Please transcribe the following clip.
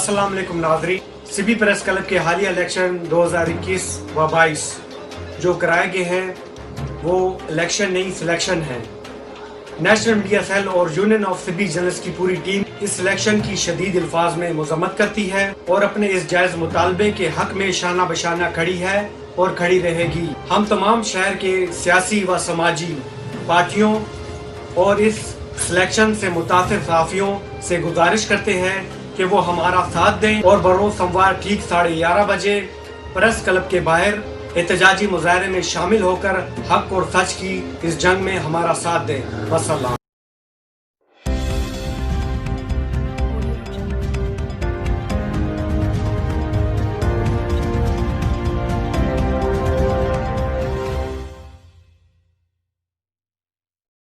अस्सलाम वालेकुम नाज़रीन। सिबी प्रेस क्लब के हालिया इलेक्शन 2021 व 22 जो कराए गए हैं वो इलेक्शन नहीं सिलेक्शन है। नेशनल मीडिया सेल और यूनियन ऑफ सिबी जर्नलिस्ट की पूरी टीम इस इलेक्शन की शदीद अल्फाज में मजम्मत करती है और अपने इस जायज मुतालबे के हक में शाना बशाना खड़ी है और खड़ी रहेगी। हम तमाम शहर के सियासी व समाजी पार्टियों और इस सिलेक्शन से मुतासिर सहाफियों से गुजारिश करते हैं कि वो हमारा साथ दें और बरोज सोमवार ठीक 11:30 बजे प्रेस क्लब के बाहर एहतजाजी मुजाहरे में शामिल होकर हक और सच की इस जंग में हमारा साथ दें। वस्सलाम।